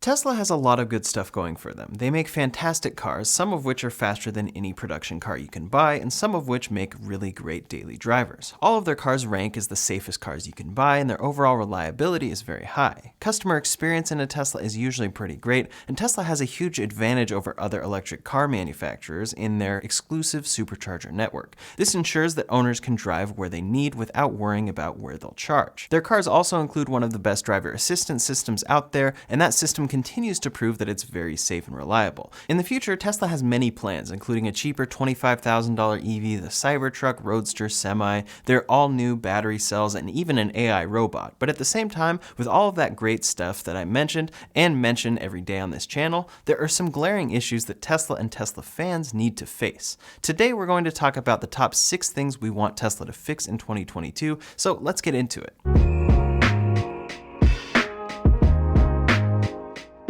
Tesla has a lot of good stuff going for them. They make fantastic cars, some of which are faster than any production car you can buy, and some of which make really great daily drivers. All of their cars rank as the safest cars you can buy, and their overall reliability is very high. Customer experience in a Tesla is usually pretty great, and Tesla has a huge advantage over other electric car manufacturers in their exclusive supercharger network. This ensures that owners can drive where they need without worrying about where they'll charge. Their cars also include one of the best driver assistance systems out there, and that system continues to prove that it's very safe and reliable. In the future, Tesla has many plans, including a cheaper $25,000 EV, the Cybertruck, Roadster, Semi, their all-new battery cells, and even an AI robot. But at the same time, with all of that great stuff that I mentioned, and mention every day on this channel, there are some glaring issues that Tesla and Tesla fans need to face. Today, we're going to talk about the top 6 things we want Tesla to fix in 2022, so let's get into it.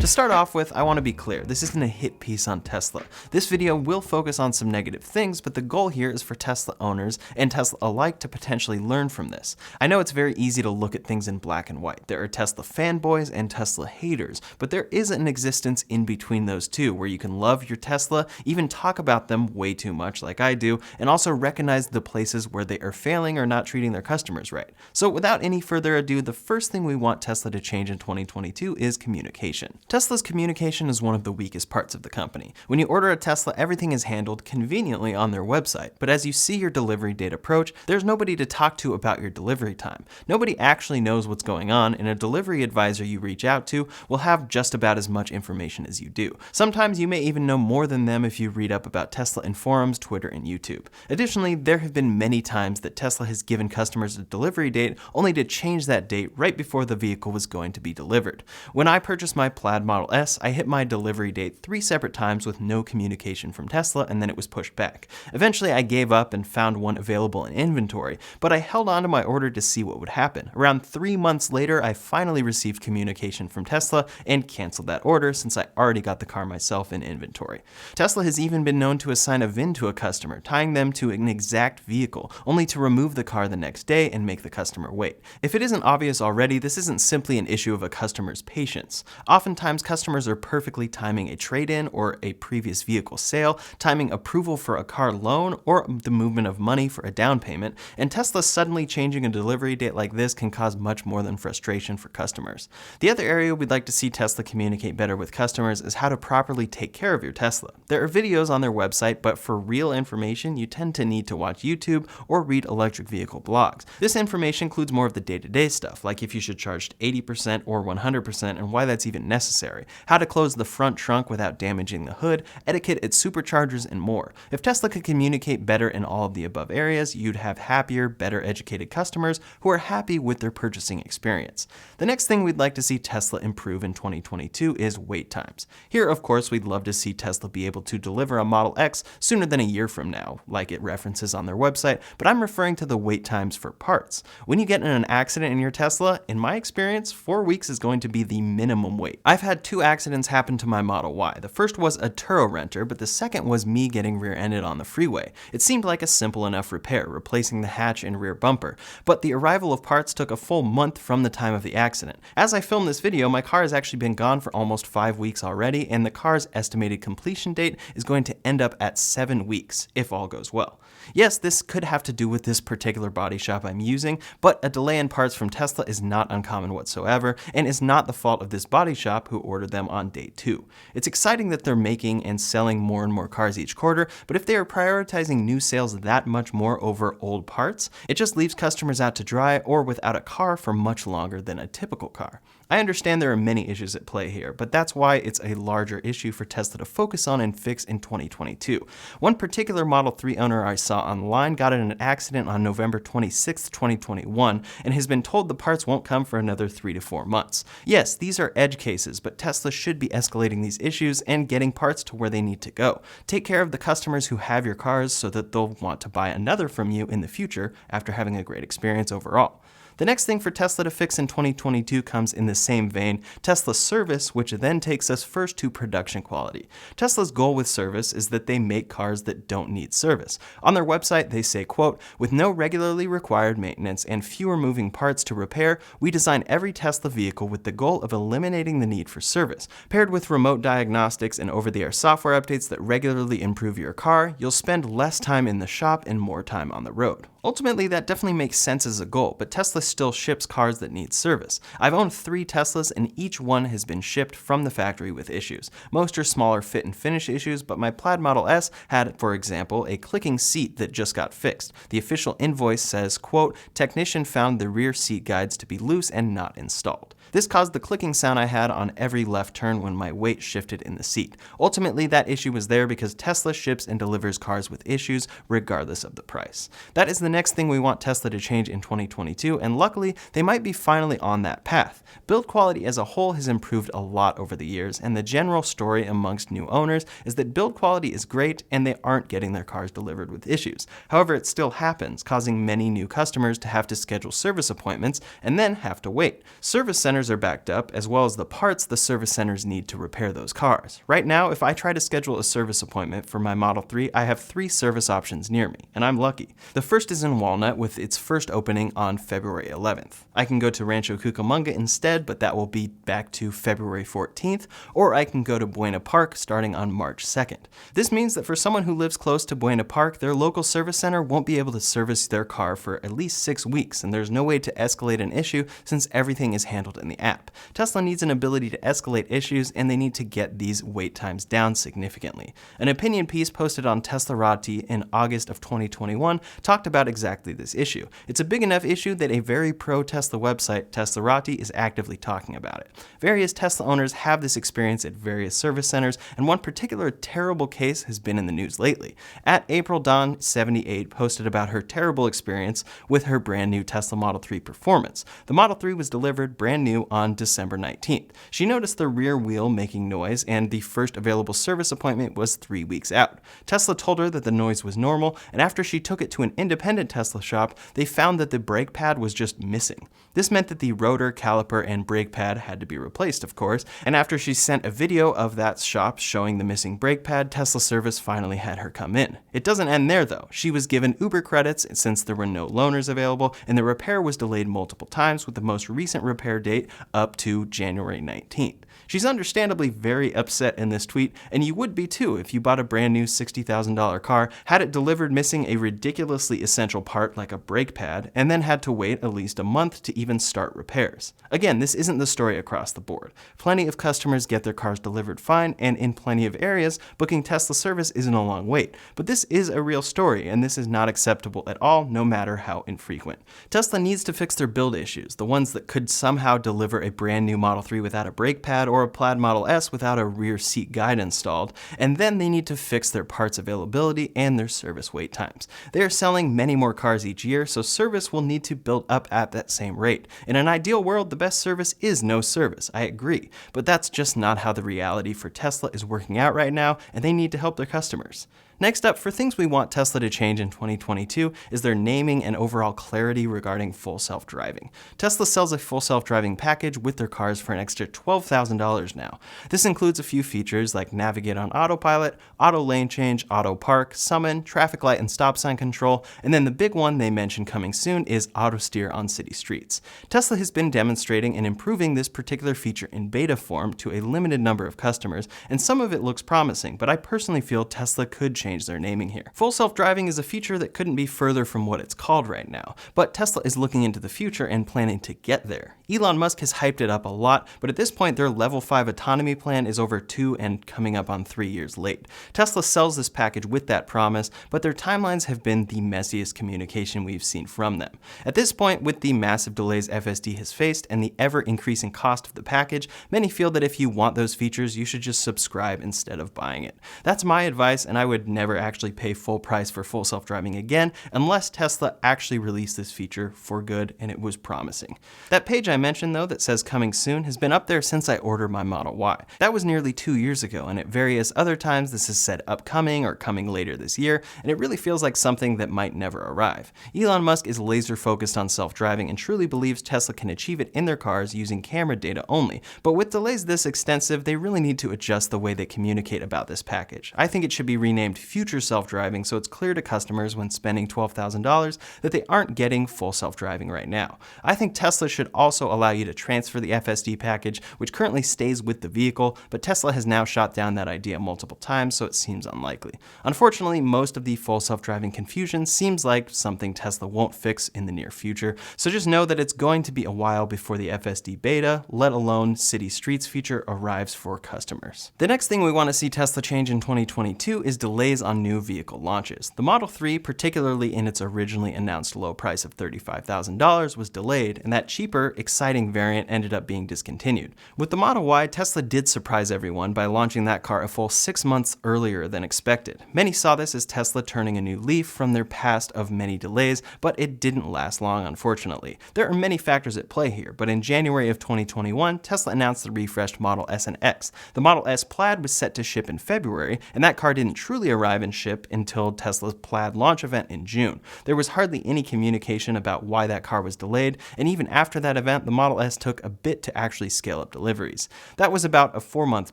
To start off with, I want to be clear, this isn't a hit piece on Tesla. This video will focus on some negative things, but the goal here is for Tesla owners and Tesla alike to potentially learn from this. I know it's very easy to look at things in black and white. There are Tesla fanboys and Tesla haters, but there is an existence in between those two where you can love your Tesla, even talk about them way too much like I do, and also recognize the places where they are failing or not treating their customers right. So without any further ado, the first thing we want Tesla to change in 2022 is communication. Tesla's communication is one of the weakest parts of the company. When you order a Tesla, everything is handled conveniently on their website, but as you see your delivery date approach, there's nobody to talk to about your delivery time. Nobody actually knows what's going on, and a delivery advisor you reach out to will have just about as much information as you do. Sometimes you may even know more than them if you read up about Tesla in forums, Twitter, and YouTube. Additionally, there have been many times that Tesla has given customers a delivery date only to change that date right before the vehicle was going to be delivered. When I purchased my Plaid Model S, I hit my delivery date 3 separate times with no communication from Tesla, and then it was pushed back. Eventually, I gave up and found one available in inventory, but I held on to my order to see what would happen. Around 3 months later, I finally received communication from Tesla and canceled that order since I already got the car myself in inventory. Tesla has even been known to assign a VIN to a customer, tying them to an exact vehicle, only to remove the car the next day and make the customer wait. If it isn't obvious already, this isn't simply an issue of a customer's patience. Oftentimes, customers are perfectly timing a trade-in or a previous vehicle sale, timing approval for a car loan, or the movement of money for a down payment, and Tesla suddenly changing a delivery date like this can cause much more than frustration for customers. The other area we'd like to see Tesla communicate better with customers is how to properly take care of your Tesla. There are videos on their website, but for real information, you tend to need to watch YouTube or read electric vehicle blogs. This information includes more of the day-to-day stuff, like if you should charge 80% or 100% and why that's even necessary, how to close the front trunk without damaging the hood, etiquette at superchargers, and more. If Tesla could communicate better in all of the above areas, you'd have happier, better educated customers who are happy with their purchasing experience. The next thing we'd like to see Tesla improve in 2022 is wait times. Here, of course, we'd love to see Tesla be able to deliver a Model X sooner than a year from now, like it references on their website, but I'm referring to the wait times for parts. When you get in an accident in your Tesla, in my experience, 4 weeks is going to be the minimum wait. I've had 2 accidents happen to my Model Y. The first was a Turo renter, but the second was me getting rear-ended on the freeway. It seemed like a simple enough repair, replacing the hatch and rear bumper, but the arrival of parts took a full month from the time of the accident. As I film this video, my car has actually been gone for almost 5 weeks already, and the car's estimated completion date is going to end up at 7 weeks, if all goes well. Yes, this could have to do with this particular body shop I'm using, but a delay in parts from Tesla is not uncommon whatsoever, and is not the fault of this body shop who ordered them on day 2. It's exciting that they're making and selling more and more cars each quarter, but if they are prioritizing new sales that much more over old parts, it just leaves customers out to dry or without a car for much longer than a typical car. I understand there are many issues at play here, but that's why it's a larger issue for Tesla to focus on and fix in 2022. One particular Model 3 owner I saw online got in an accident on November 26, 2021, and has been told the parts won't come for another 3 to 4 months. Yes, these are edge cases, but Tesla should be escalating these issues and getting parts to where they need to go. Take care of the customers who have your cars so that they'll want to buy another from you in the future after having a great experience overall. The next thing for Tesla to fix in 2022 comes in the same vein, Tesla service, which then takes us first to production quality. Tesla's goal with service is that they make cars that don't need service. On their website, they say, quote, "With no regularly required maintenance and fewer moving parts to repair, we design every Tesla vehicle with the goal of eliminating the need for service. Paired with remote diagnostics and over-the-air software updates that regularly improve your car, you'll spend less time in the shop and more time on the road." Ultimately, that definitely makes sense as a goal, but Tesla still ships cars that need service. I've owned 3 Teslas, and each one has been shipped from the factory with issues. Most are smaller fit and finish issues, but my Plaid Model S had, for example, a clicking seat that just got fixed. The official invoice says, quote, "Technician found the rear seat guides to be loose and not installed." This caused the clicking sound I had on every left turn when my weight shifted in the seat. Ultimately, that issue was there because Tesla ships and delivers cars with issues regardless of the price. That is the next thing we want Tesla to change in 2022, and luckily, they might be finally on that path. Build quality as a whole has improved a lot over the years, and the general story amongst new owners is that build quality is great and they aren't getting their cars delivered with issues. However, it still happens, causing many new customers to have to schedule service appointments and then have to wait. Service centers are backed up, as well as the parts the service centers need to repair those cars. Right now, if I try to schedule a service appointment for my Model 3, I have 3 service options near me, and I'm lucky. The first is in Walnut, with its first opening on February 11th. I can go to Rancho Cucamonga instead, but that will be back to February 14th, or I can go to Buena Park starting on March 2nd. This means that for someone who lives close to Buena Park, their local service center won't be able to service their car for at least 6 weeks, and there's no way to escalate an issue since everything is handled in the app. Tesla needs an ability to escalate issues, and they need to get these wait times down significantly. An opinion piece posted on Teslarati in August of 2021 talked about exactly this issue. It's a big enough issue that a very pro-Tesla website, Teslarati, is actively talking about it. Various Tesla owners have this experience at various service centers, and one particular terrible case has been in the news lately. At April Dawn 78 posted about her terrible experience with her brand new Tesla Model 3 Performance. The Model 3 was delivered brand new on December 19th. She noticed the rear wheel making noise, and the first available service appointment was 3 weeks out. Tesla told her that the noise was normal, and after she took it to an independent Tesla shop, they found that the brake pad was just missing. This meant that the rotor, caliper, and brake pad had to be replaced, of course, and after she sent a video of that shop showing the missing brake pad, Tesla service finally had her come in. It doesn't end there though. She was given Uber credits since there were no loaners available, and the repair was delayed multiple times, with the most recent repair date up to January 19th. She's understandably very upset in this tweet, and you would be too if you bought a brand new $60,000 car, had it delivered missing a ridiculously essential part like a brake pad, and then had to wait at least a month to even start repairs. Again, this isn't the story across the board. Plenty of customers get their cars delivered fine, and in plenty of areas, booking Tesla service isn't a long wait. But this is a real story, and this is not acceptable at all, no matter how infrequent. Tesla needs to fix their build issues, the ones that could somehow deliver a brand new Model 3 without a brake pad or a Plaid Model S without a rear seat guide installed, and then they need to fix their parts availability and their service wait times. They are selling many more cars each year, so service will need to build up at that same rate. In an ideal world, the best service is no service, I agree, but that's just not how the reality for Tesla is working out right now, and they need to help their customers. Next up, for things we want Tesla to change in 2022 is their naming and overall clarity regarding full self-driving. Tesla sells a full self-driving package with their cars for an extra $12,000 now. This includes a few features like navigate on autopilot, auto lane change, auto park, summon, traffic light and stop sign control, and then the big one they mentioned coming soon is auto steer on city streets. Tesla has been demonstrating and improving this particular feature in beta form to a limited number of customers, and some of it looks promising, but I personally feel Tesla could change their naming here. Full self-driving is a feature that couldn't be further from what it's called right now, but Tesla is looking into the future and planning to get there. Elon Musk has hyped it up a lot, but at this point their level 5 autonomy plan is over 2 and coming up on 3 years late. Tesla sells this package with that promise, but their timelines have been the messiest communication we've seen from them. At this point, with the massive delays FSD has faced and the ever-increasing cost of the package, many feel that if you want those features, you should just subscribe instead of buying it. That's my advice, and I would never never actually pay full price for full self-driving again unless Tesla actually released this feature for good, and it was promising. That page I mentioned though that says coming soon has been up there since I ordered my Model Y. That was nearly 2 years ago, and at various other times this has said upcoming or coming later this year, and it really feels like something that might never arrive. Elon Musk is laser focused on self-driving and truly believes Tesla can achieve it in their cars using camera data only, but with delays this extensive, they really need to adjust the way they communicate about this package. I think it should be renamed Future Self-Driving so it's clear to customers when spending $12,000 that they aren't getting full self-driving right now. I think Tesla should also allow you to transfer the FSD package, which currently stays with the vehicle, but Tesla has now shot down that idea multiple times, so it seems unlikely. Unfortunately, most of the full self-driving confusion seems like something Tesla won't fix in the near future, so just know that it's going to be a while before the FSD beta, let alone City Streets feature, arrives for customers. The next thing we want to see Tesla change in 2022 is delays on new vehicle launches. The Model 3, particularly in its originally announced low price of $35,000, was delayed, and that cheaper, exciting variant ended up being discontinued. With the Model Y, Tesla did surprise everyone by launching that car a full 6 months earlier than expected. Many saw this as Tesla turning a new leaf from their past of many delays, but it didn't last long, unfortunately. There are many factors at play here, but in January of 2021, Tesla announced the refreshed Model S and X. The Model S Plaid was set to ship in February, and that car didn't truly arrive and ship until Tesla's Plaid launch event in June. There was hardly any communication about why that car was delayed, and even after that event, the Model S took a bit to actually scale up deliveries. That was about a 4-month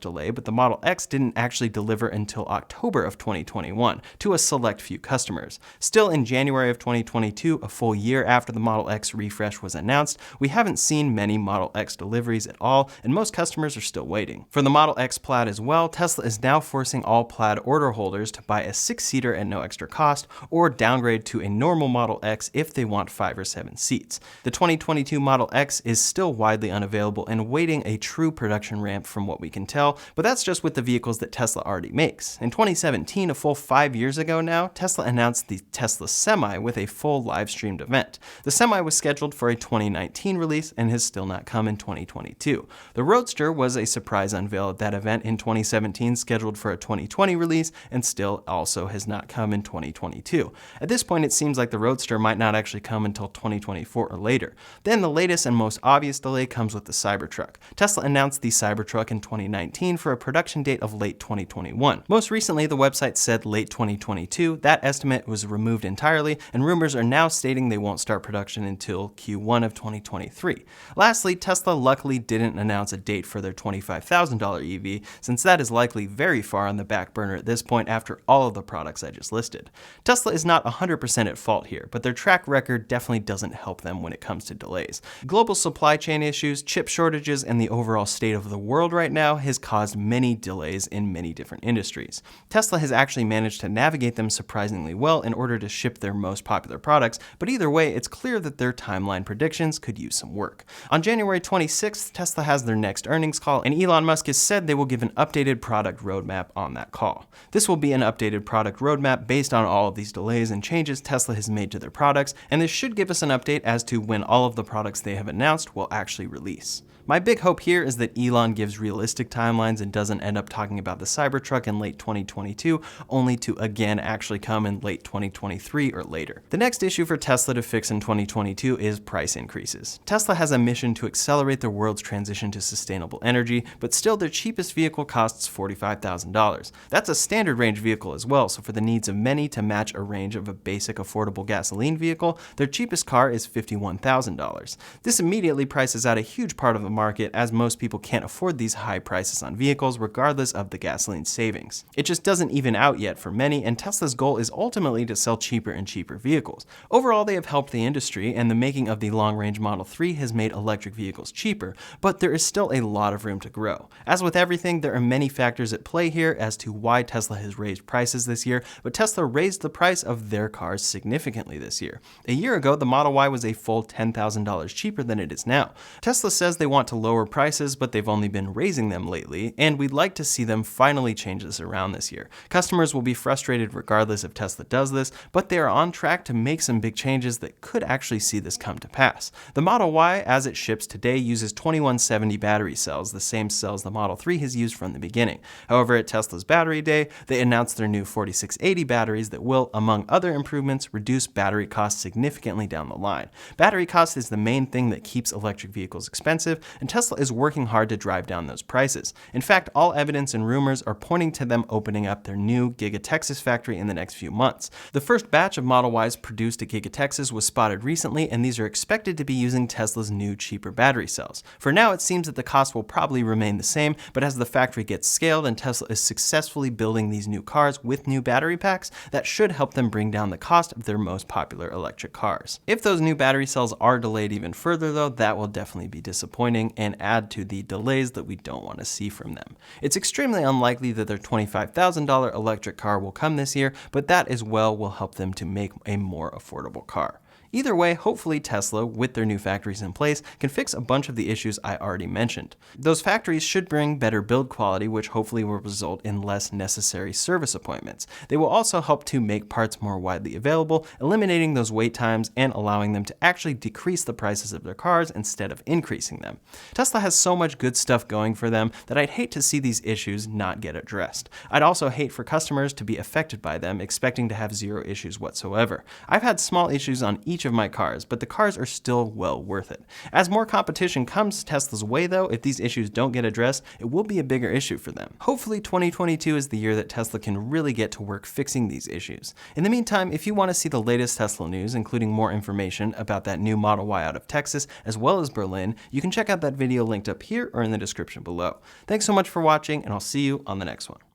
delay, but the Model X didn't actually deliver until October of 2021 to a select few customers. Still, in January of 2022, a full year after the Model X refresh was announced, we haven't seen many Model X deliveries at all, and most customers are still waiting. For the Model X Plaid as well, Tesla is now forcing all Plaid order holders to buy a 6-seater at no extra cost, or downgrade to a normal Model X if they want 5 or 7 seats. The 2022 Model X is still widely unavailable and awaiting a true production ramp from what we can tell, but that's just with the vehicles that Tesla already makes. In 2017, a full 5 years ago now, Tesla announced the Tesla Semi with a full live-streamed event. The Semi was scheduled for a 2019 release and has still not come in 2022. The Roadster was a surprise unveil at that event in 2017, scheduled for a 2020 release, and still also has not come in 2022. At this point, it seems like the Roadster might not actually come until 2024 or later. Then the latest and most obvious delay comes with the Cybertruck. Tesla announced the Cybertruck in 2019 for a production date of late 2021. Most recently, the website said late 2022. That estimate was removed entirely, and rumors are now stating they won't start production until Q1 of 2023. Lastly, Tesla luckily didn't announce a date for their $25,000 EV, since that is likely very far on the back burner at this point after all of the products I just listed. Tesla is not 100% at fault here, but their track record definitely doesn't help them when it comes to delays. Global supply chain issues, chip shortages, and the overall state of the world right now has caused many delays in many different industries. Tesla has actually managed to navigate them surprisingly well in order to ship their most popular products, but either way, it's clear that their timeline predictions could use some work. On January 26th, Tesla has their next earnings call, and Elon Musk has said they will give an updated product roadmap on that call. This will be an updated product roadmap based on all of these delays and changes Tesla has made to their products, and this should give us an update as to when all of the products they have announced will actually release. My big hope here is that Elon gives realistic timelines and doesn't end up talking about the Cybertruck in late 2022, only to again actually come in late 2023 or later. The next issue for Tesla to fix in 2022 is price increases. Tesla has a mission to accelerate the world's transition to sustainable energy, but still their cheapest vehicle costs $45,000. That's a standard range vehicle as well, so for the needs of many to match a range of a basic affordable gasoline vehicle, their cheapest car is $51,000. This immediately prices out a huge part of the market, as most people can't afford these high prices on vehicles regardless of the gasoline savings. It just doesn't even out yet for many, and Tesla's goal is ultimately to sell cheaper and cheaper vehicles. Overall, they have helped the industry, and the making of the long-range Model 3 has made electric vehicles cheaper, but there is still a lot of room to grow. As with everything, there are many factors at play here as to why Tesla has raised prices this year, but Tesla raised the price of their cars significantly this year. A year ago, the Model Y was a full $10,000 cheaper than it is now. Tesla says they want to lower prices, but they've only been raising them lately, and we'd like to see them finally change this around this year. Customers will be frustrated regardless if Tesla does this, but they are on track to make some big changes that could actually see this come to pass. The Model Y, as it ships today, uses 2170 battery cells, the same cells the Model 3 has used from the beginning. However, at Tesla's Battery Day, they announced their new 4680 batteries that will, among other improvements, reduce battery costs significantly down the line. Battery cost is the main thing that keeps electric vehicles expensive, and Tesla is working hard to drive down those prices. In fact, all evidence and rumors are pointing to them opening up their new Giga Texas factory in the next few months. The first batch of Model Ys produced at Giga Texas was spotted recently, and these are expected to be using Tesla's new cheaper battery cells. For now, it seems that the cost will probably remain the same, but as the factory gets scaled and Tesla is successfully building these new cars with new battery packs, that should help them bring down the cost of their most popular electric cars. If those new battery cells are delayed even further though, that will definitely be disappointing and add to the delays that we don't want to see from them. It's extremely unlikely that their $25,000 electric car will come this year, but that as well will help them to make a more affordable car. Either way, hopefully Tesla, with their new factories in place, can fix a bunch of the issues I already mentioned. Those factories should bring better build quality, which hopefully will result in less necessary service appointments. They will also help to make parts more widely available, eliminating those wait times and allowing them to actually decrease the prices of their cars instead of increasing them. Tesla has so much good stuff going for them that I'd hate to see these issues not get addressed. I'd also hate for customers to be affected by them, expecting to have zero issues whatsoever. I've had small issues on each of my cars, but the cars are still well worth it. As more competition comes Tesla's way though, if these issues don't get addressed, it will be a bigger issue for them. Hopefully 2022 is the year that Tesla can really get to work fixing these issues. In the meantime, if you want to see the latest Tesla news, including more information about that new Model Y out of Texas, as well as Berlin, you can check out that video linked up here or in the description below. Thanks so much for watching, and I'll see you on the next one.